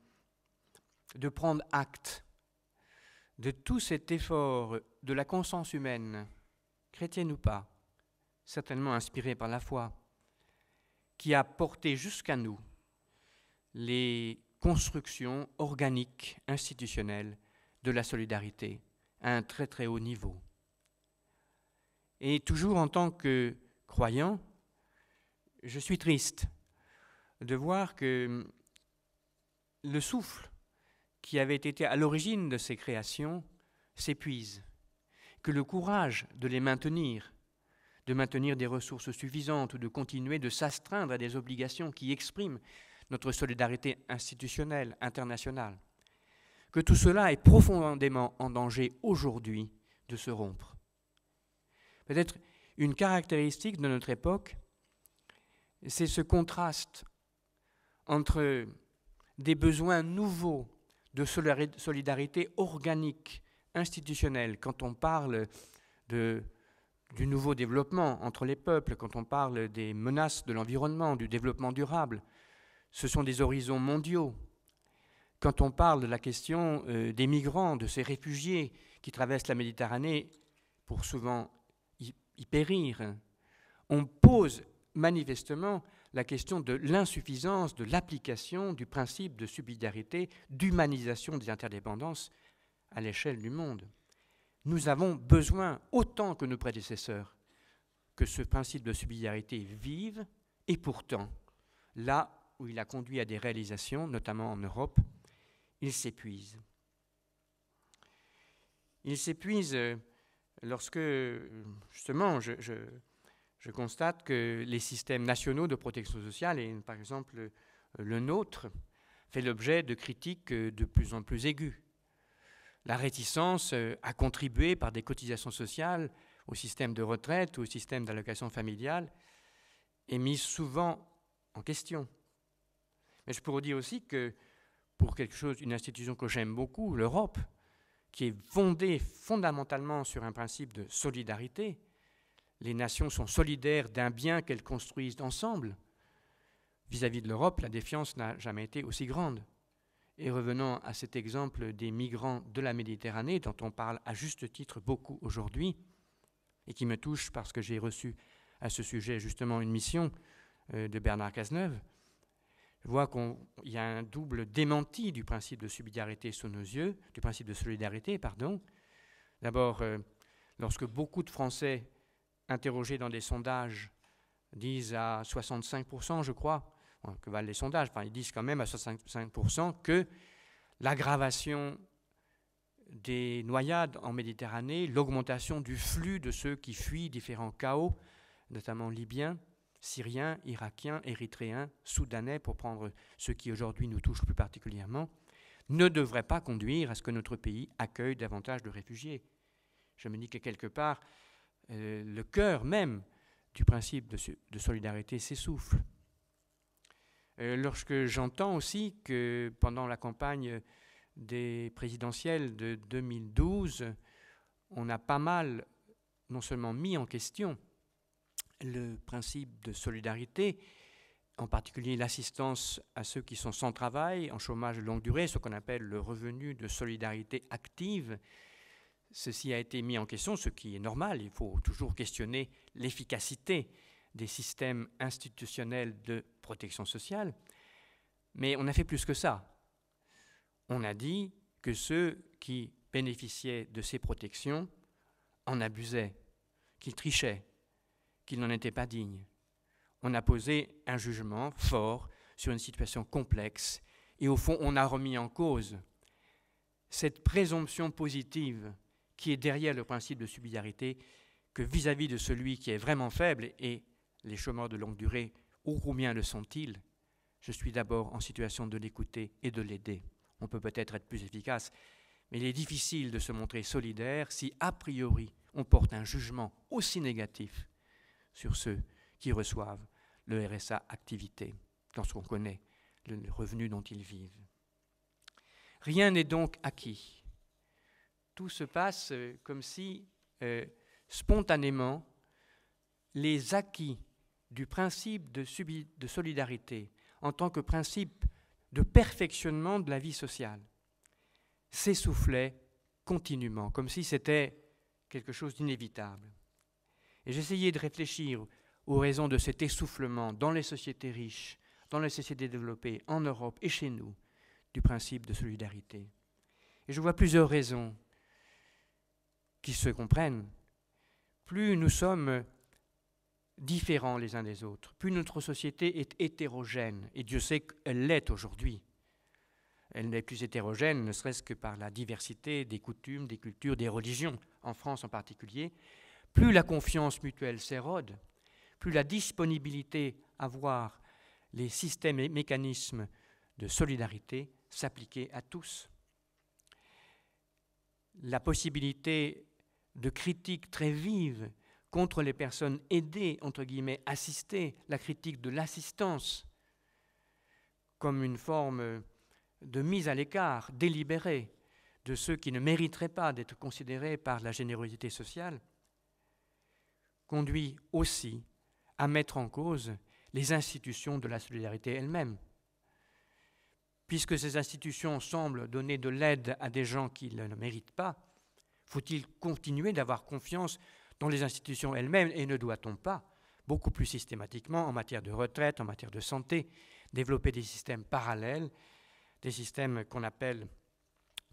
prendre acte de tout cet effort de la conscience humaine, chrétienne ou pas, certainement inspirée par la foi, qui a porté jusqu'à nous les constructions organiques, institutionnelles de la solidarité à un très très haut niveau. Et toujours en tant que croyant, je suis triste de voir que le souffle qui avait été à l'origine de ces créations s'épuise, que le courage de les maintenir, de maintenir des ressources suffisantes ou de continuer de s'astreindre à des obligations qui expriment notre solidarité institutionnelle, internationale, que tout cela est profondément en danger aujourd'hui de se rompre. Peut-être une caractéristique de notre époque, c'est ce contraste entre des besoins nouveaux de solidarité organique, institutionnelle, quand on parle du nouveau développement entre les peuples, quand on parle des menaces de l'environnement, du développement durable. Ce sont des horizons mondiaux. Quand on parle de la question des migrants, de ces réfugiés qui traversent la Méditerranée pour souvent y périr, on pose manifestement la question de l'insuffisance de l'application du principe de subsidiarité, d'humanisation des interdépendances à l'échelle du monde. Nous avons besoin, autant que nos prédécesseurs, que ce principe de subsidiarité vive, et pourtant, là où il a conduit à des réalisations, notamment en Europe, il s'épuise. Il s'épuise lorsque, justement, je constate que les systèmes nationaux de protection sociale, et par exemple le nôtre, fait l'objet de critiques de plus en plus aiguës. La réticence à contribuer par des cotisations sociales au système de retraite ou au système d'allocation familiale est mise souvent en question. Mais je pourrais dire aussi que pour une institution que j'aime beaucoup, l'Europe, qui est fondée fondamentalement sur un principe de solidarité, les nations sont solidaires d'un bien qu'elles construisent ensemble. Vis-à-vis de l'Europe, la défiance n'a jamais été aussi grande. Et revenons à cet exemple des migrants de la Méditerranée, dont on parle à juste titre beaucoup aujourd'hui, et qui me touche parce que j'ai reçu à ce sujet justement une mission de Bernard Cazeneuve. Je vois qu'il y a un double démenti du principe de subsidiarité sous nos yeux, du principe de solidarité, pardon. D'abord, lorsque beaucoup de Français interrogés dans des sondages disent à 65%, je crois, que valent les sondages, enfin, ils disent quand même à 65% que l'aggravation des noyades en Méditerranée, l'augmentation du flux de ceux qui fuient différents chaos, notamment libyens, syriens, irakiens, érythréens, soudanais, pour prendre ceux qui aujourd'hui nous touchent plus particulièrement, ne devrait pas conduire à ce que notre pays accueille davantage de réfugiés. Je me dis que quelque part, le cœur même du principe de solidarité s'essouffle. Lorsque j'entends aussi que pendant la campagne des présidentielles de 2012, on a pas mal non seulement mis en question le principe de solidarité, en particulier l'assistance à ceux qui sont sans travail, en chômage de longue durée, ce qu'on appelle le revenu de solidarité active. Ceci a été mis en question, ce qui est normal. Il faut toujours questionner l'efficacité des systèmes institutionnels de protection sociale. Mais on a fait plus que ça. On a dit que ceux qui bénéficiaient de ces protections en abusaient, qu'ils trichaient, qu'ils n'en étaient pas dignes. On a posé un jugement fort sur une situation complexe et au fond, on a remis en cause cette présomption positive qui est derrière le principe de subsidiarité, que vis-à-vis de celui qui est vraiment faible, et les chômeurs de longue durée, ô combien le sont-ils, je suis d'abord en situation de l'écouter et de l'aider. On peut peut-être être plus efficace, mais il est difficile de se montrer solidaire si, a priori, on porte un jugement aussi négatif sur ceux qui reçoivent le RSA activité, lorsqu'on connaît le revenu dont ils vivent. Rien n'est donc acquis. Tout se passe comme si, spontanément, les acquis du principe de solidarité en tant que principe de perfectionnement de la vie sociale s'essoufflaient continuellement, comme si c'était quelque chose d'inévitable. Et j'essayais de réfléchir aux raisons de cet essoufflement dans les sociétés riches, dans les sociétés développées, en Europe et chez nous, du principe de solidarité. Et je vois plusieurs raisons qui se comprennent. Plus nous sommes différents les uns des autres, plus notre société est hétérogène, et Dieu sait qu'elle l'est aujourd'hui. Elle n'est plus hétérogène, ne serait-ce que par la diversité des coutumes, des cultures, des religions, en France en particulier. Plus la confiance mutuelle s'érode, plus la disponibilité à voir les systèmes et mécanismes de solidarité s'appliquer à tous. La possibilité de critiques très vives contre les personnes aidées, entre guillemets, assistées, la critique de l'assistance comme une forme de mise à l'écart délibérée de ceux qui ne mériteraient pas d'être considérés par la générosité sociale, conduit aussi à mettre en cause les institutions de la solidarité elles-mêmes. Puisque ces institutions semblent donner de l'aide à des gens qui ne le méritent pas, faut-il continuer d'avoir confiance dans les institutions elles-mêmes et ne doit-on pas, beaucoup plus systématiquement en matière de retraite, en matière de santé, développer des systèmes parallèles, des systèmes qu'on appelle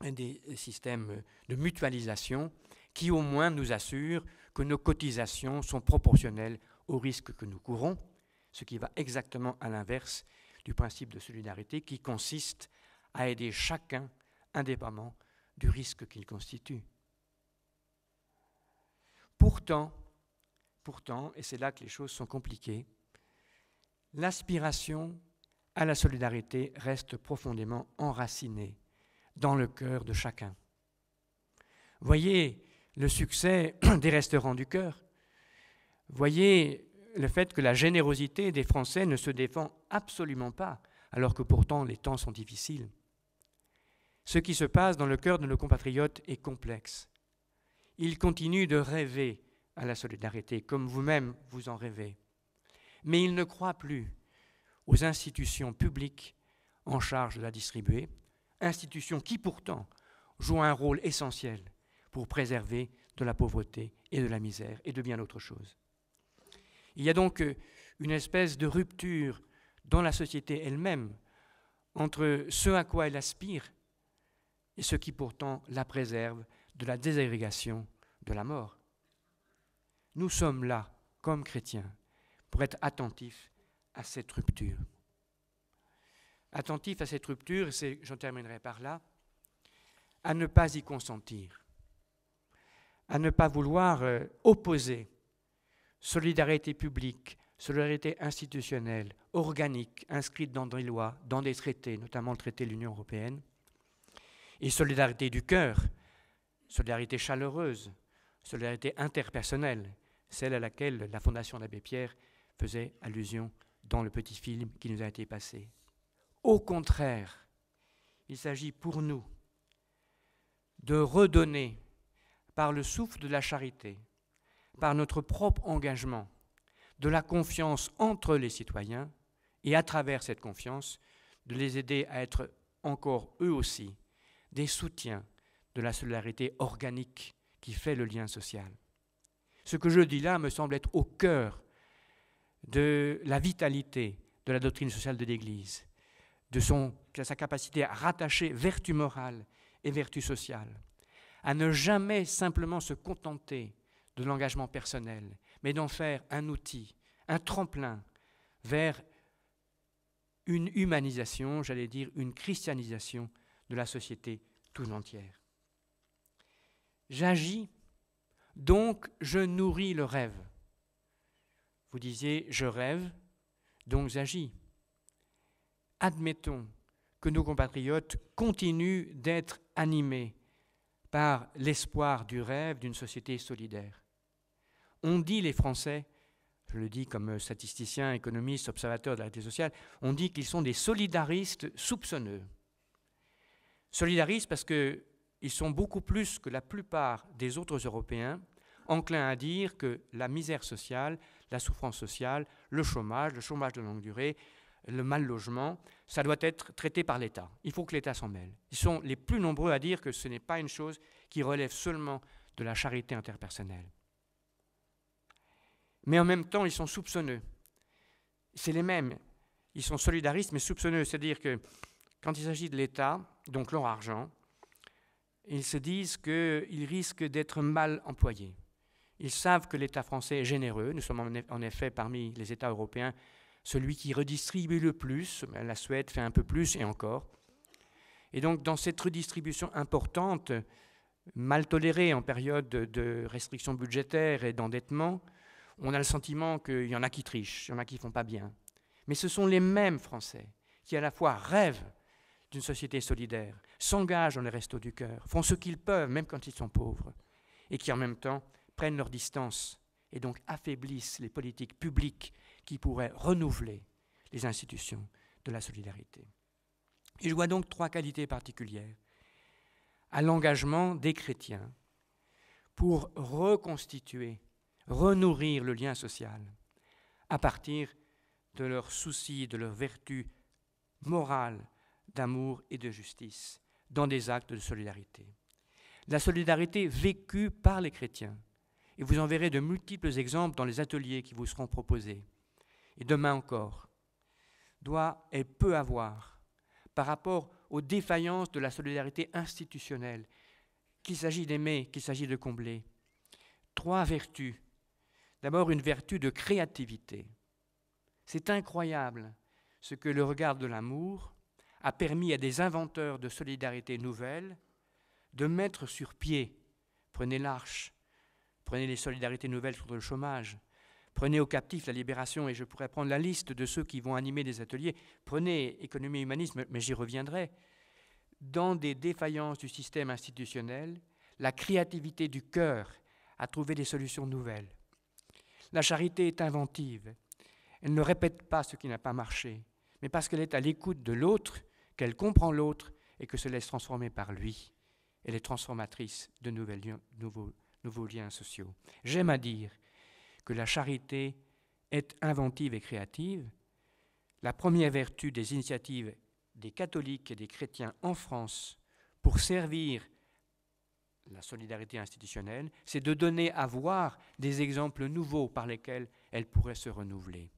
des systèmes de mutualisation qui au moins nous assurent que nos cotisations sont proportionnelles aux risques que nous courons, ce qui va exactement à l'inverse du principe de solidarité qui consiste à aider chacun indépendamment du risque qu'il constitue. Pourtant, et c'est là que les choses sont compliquées, l'aspiration à la solidarité reste profondément enracinée dans le cœur de chacun. Voyez le succès des restaurants du cœur. Voyez le fait que la générosité des Français ne se défend absolument pas, alors que pourtant les temps sont difficiles. Ce qui se passe dans le cœur de nos compatriotes est complexe. Ils continuent de rêver à la solidarité, comme vous-même vous en rêvez. Mais ils ne croient plus aux institutions publiques en charge de la distribuer, institutions qui pourtant jouent un rôle essentiel pour préserver de la pauvreté et de la misère et de bien d'autres choses. Il y a donc une espèce de rupture dans la société elle-même entre ce à quoi elle aspire et ce qui pourtant la préserve de la désagrégation, de la mort. Nous sommes là, comme chrétiens, pour être attentifs à cette rupture. Attentifs à cette rupture, et j'en terminerai par là, à ne pas y consentir, à ne pas vouloir opposer solidarité publique, solidarité institutionnelle, organique, inscrite dans des lois, dans des traités, notamment le traité de l'Union européenne, et solidarité du cœur, solidarité chaleureuse, solidarité interpersonnelle, celle à laquelle la Fondation d'Abbé Pierre faisait allusion dans le petit film qui nous a été passé. Au contraire, il s'agit pour nous de redonner par le souffle de la charité, par notre propre engagement, de la confiance entre les citoyens et à travers cette confiance, de les aider à être encore eux aussi des soutiens de la solidarité organique qui fait le lien social. Ce que je dis là me semble être au cœur de la vitalité de la doctrine sociale de l'Église, de sa capacité à rattacher vertu morale et vertu sociale, à ne jamais simplement se contenter de l'engagement personnel, mais d'en faire un outil, un tremplin vers une humanisation, j'allais dire une christianisation de la société tout entière. J'agis, donc je nourris le rêve. Vous disiez, je rêve, donc j'agis. Admettons que nos compatriotes continuent d'être animés par l'espoir du rêve d'une société solidaire. On dit, les Français, je le dis comme statisticien, économiste, observateur de la réalité sociale, on dit qu'ils sont des solidaristes soupçonneux. Solidaristes parce qu'ils sont beaucoup plus que la plupart des autres Européens enclins à dire que la misère sociale, la souffrance sociale, le chômage de longue durée, le mal-logement, ça doit être traité par l'État. Il faut que l'État s'en mêle. Ils sont les plus nombreux à dire que ce n'est pas une chose qui relève seulement de la charité interpersonnelle. Mais en même temps, ils sont soupçonneux. C'est les mêmes. Ils sont solidaristes, mais soupçonneux. C'est-à-dire que quand il s'agit de l'État, donc leur argent, ils se disent qu'ils risquent d'être mal employés. Ils savent que l'État français est généreux. Nous sommes en effet parmi les États européens celui qui redistribue le plus. La Suède fait un peu plus et encore. Et donc dans cette redistribution importante, mal tolérée en période de restrictions budgétaires et d'endettement, on a le sentiment qu'il y en a qui trichent, il y en a qui ne font pas bien. Mais ce sont les mêmes Français qui à la fois rêvent d'une société solidaire, s'engagent dans les restos du cœur, font ce qu'ils peuvent, même quand ils sont pauvres, et qui en même temps prennent leur distance et donc affaiblissent les politiques publiques qui pourraient renouveler les institutions de la solidarité. Et je vois donc trois qualités particulières à l'engagement des chrétiens pour reconstituer, renourrir le lien social à partir de leurs soucis, de leurs vertus morales, d'amour et de justice dans des actes de solidarité. La solidarité vécue par les chrétiens, et vous en verrez de multiples exemples dans les ateliers qui vous seront proposés, et demain encore, doit et peut avoir, par rapport aux défaillances de la solidarité institutionnelle, qu'il s'agit d'aimer, qu'il s'agit de combler, trois vertus. D'abord, une vertu de créativité. C'est incroyable ce que le regard de l'amour a permis à des inventeurs de solidarité nouvelle de mettre sur pied, prenez l'Arche, Prenez les solidarités nouvelles contre le chômage. Prenez aux captifs la libération, et je pourrais prendre la liste de ceux qui vont animer des ateliers. Prenez économie et humanisme, mais j'y reviendrai. Dans des défaillances du système institutionnel, la créativité du cœur a trouvé des solutions nouvelles. La charité est inventive. Elle ne répète pas ce qui n'a pas marché, mais parce qu'elle est à l'écoute de l'autre, qu'elle comprend l'autre et que se laisse transformer par lui. Elle est transformatrice de nouveaux liens sociaux. J'aime à dire que la charité est inventive et créative. La première vertu des initiatives des catholiques et des chrétiens en France pour servir la solidarité institutionnelle, c'est de donner à voir des exemples nouveaux par lesquels elle pourrait se renouveler.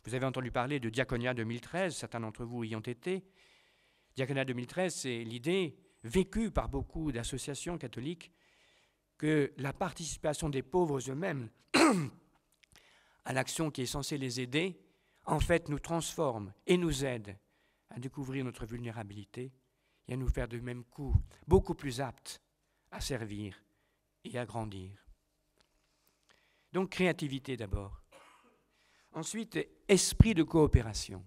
Vous avez entendu parler de Diaconia 2013, certains d'entre vous y ont été. Diaconia 2013, c'est l'idée vécue par beaucoup d'associations catholiques que la participation des pauvres eux-mêmes à l'action qui est censée les aider, en fait, nous transforme et nous aide à découvrir notre vulnérabilité et à nous faire de même coup beaucoup plus aptes à servir et à grandir. Donc, créativité d'abord. Ensuite, esprit de coopération.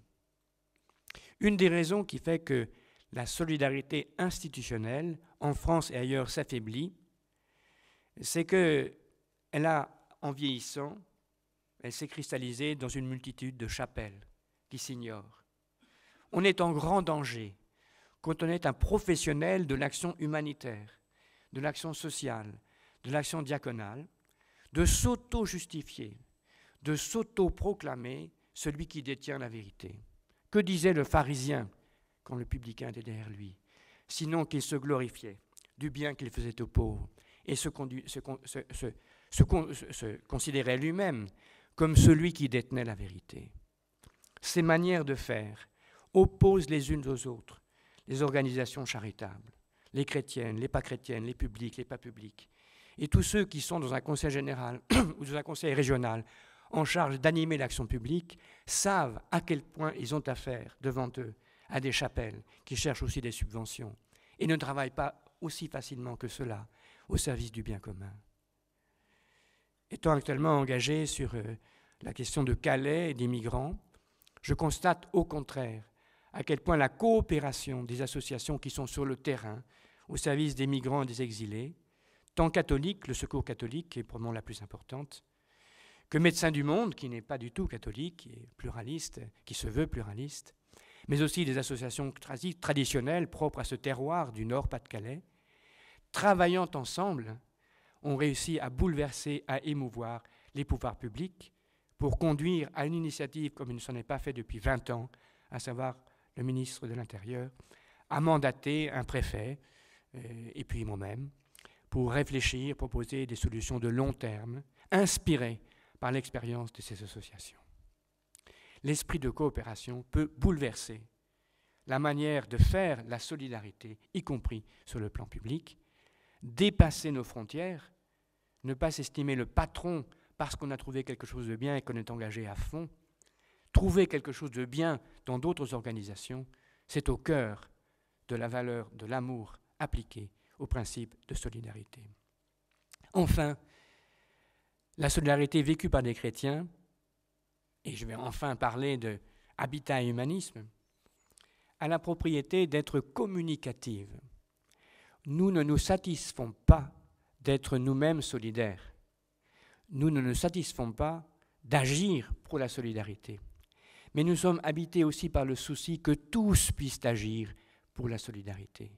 Une des raisons qui fait que la solidarité institutionnelle en France et ailleurs s'affaiblit, c'est qu'elle a, en vieillissant, elle s'est cristallisée dans une multitude de chapelles qui s'ignorent. On est en grand danger quand on est un professionnel de l'action humanitaire, de l'action sociale, de l'action diaconale, de s'auto-justifier, de s'auto-proclamer celui qui détient la vérité. Que disait le pharisien quand le publicain était derrière lui? Sinon qu'il se glorifiait du bien qu'il faisait aux pauvres et se considérait lui-même comme celui qui détenait la vérité. Ces manières de faire opposent les unes aux autres les organisations charitables, les chrétiennes, les pas chrétiennes, les publiques, les pas publiques, et tous ceux qui sont dans un conseil général ou dans un conseil régional en charge d'animer l'action publique savent à quel point ils ont affaire devant eux à des chapelles qui cherchent aussi des subventions et ne travaillent pas aussi facilement que cela au service du bien commun. Étant actuellement engagé sur la question de Calais et des migrants, je constate au contraire à quel point la coopération des associations qui sont sur le terrain au service des migrants et des exilés, tant catholiques, le Secours catholique qui est probablement la plus importante, que Médecins du Monde, qui n'est pas du tout catholique, qui est pluraliste, qui se veut pluraliste, mais aussi des associations traditionnelles propres à ce terroir du Nord-Pas-de-Calais, travaillant ensemble, ont réussi à bouleverser, à émouvoir les pouvoirs publics pour conduire à une initiative comme il ne s'en est pas fait depuis 20 ans, à savoir le ministre de l'Intérieur, a mandaté un préfet, et puis moi-même, pour réfléchir, proposer des solutions de long terme, inspirées par l'expérience de ces associations. L'esprit de coopération peut bouleverser la manière de faire la solidarité, y compris sur le plan public, dépasser nos frontières, ne pas s'estimer le patron parce qu'on a trouvé quelque chose de bien et qu'on est engagé à fond. Trouver quelque chose de bien dans d'autres organisations, c'est au cœur de la valeur de l'amour appliqué au principe de solidarité. Enfin, la solidarité vécue par des chrétiens, et je vais enfin parler de habitat et humanisme, a la propriété d'être communicative. Nous ne nous satisfaisons pas d'être nous-mêmes solidaires. Nous ne nous satisfaisons pas d'agir pour la solidarité. Mais nous sommes habités aussi par le souci que tous puissent agir pour la solidarité.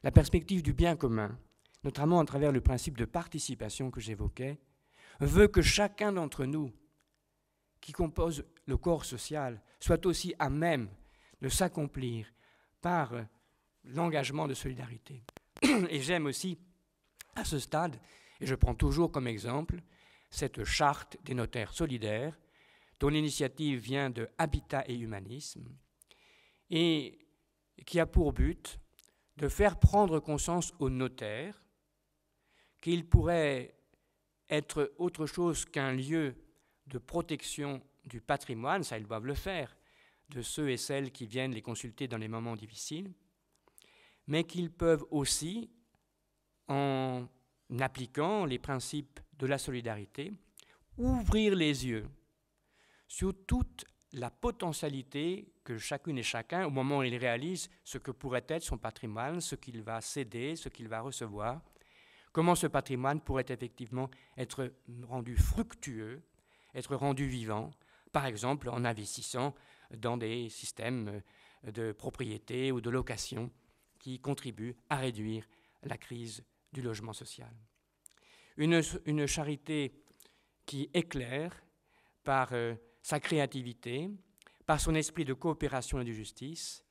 La perspective du bien commun, notamment à travers le principe de participation que j'évoquais, veut que chacun d'entre nous, qui compose le corps social, soit aussi à même de s'accomplir par l'engagement de solidarité. Et j'aime aussi, à ce stade, et je prends toujours comme exemple, cette charte des notaires solidaires, dont l'initiative vient de Habitat et Humanisme, et qui a pour but de faire prendre conscience aux notaires qu'il pourrait être autre chose qu'un lieu de protection du patrimoine, ça ils doivent le faire, de ceux et celles qui viennent les consulter dans les moments difficiles, mais qu'ils peuvent aussi, en appliquant les principes de la solidarité, ouvrir les yeux sur toute la potentialité que chacune et chacun, au moment où il réalise ce que pourrait être son patrimoine, ce qu'il va céder, ce qu'il va recevoir, comment ce patrimoine pourrait effectivement être rendu fructueux, être rendu vivant, par exemple en investissant dans des systèmes de propriété ou de location qui contribuent à réduire la crise du logement social. Une charité qui éclaire par sa créativité, par son esprit de coopération et de justice,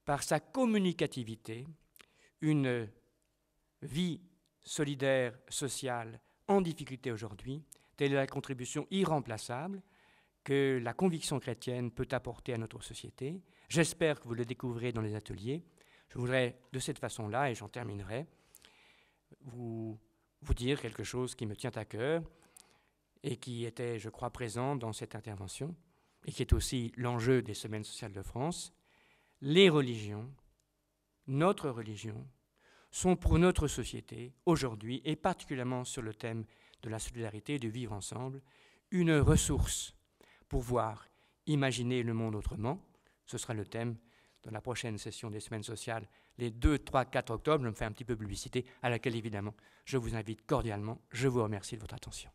par sa communicativité, une vie solidaire, sociale, en difficulté aujourd'hui, telle est la contribution irremplaçable que la conviction chrétienne peut apporter à notre société. J'espère que vous le découvrirez dans les ateliers. Je voudrais, de cette façon-là, et j'en terminerai, vous dire quelque chose qui me tient à cœur et qui était, je crois, présent dans cette intervention et qui est aussi l'enjeu des Semaines sociales de France. Les religions, notre religion, sont pour notre société, aujourd'hui, et particulièrement sur le thème de la solidarité et du vivre ensemble, une ressource pour voir, imaginer le monde autrement. Ce sera le thème de la prochaine session des Semaines sociales, les 2, 3, 4 octobre. Je me fais un petit peu publicité, à laquelle, évidemment, je vous invite cordialement. Je vous remercie de votre attention.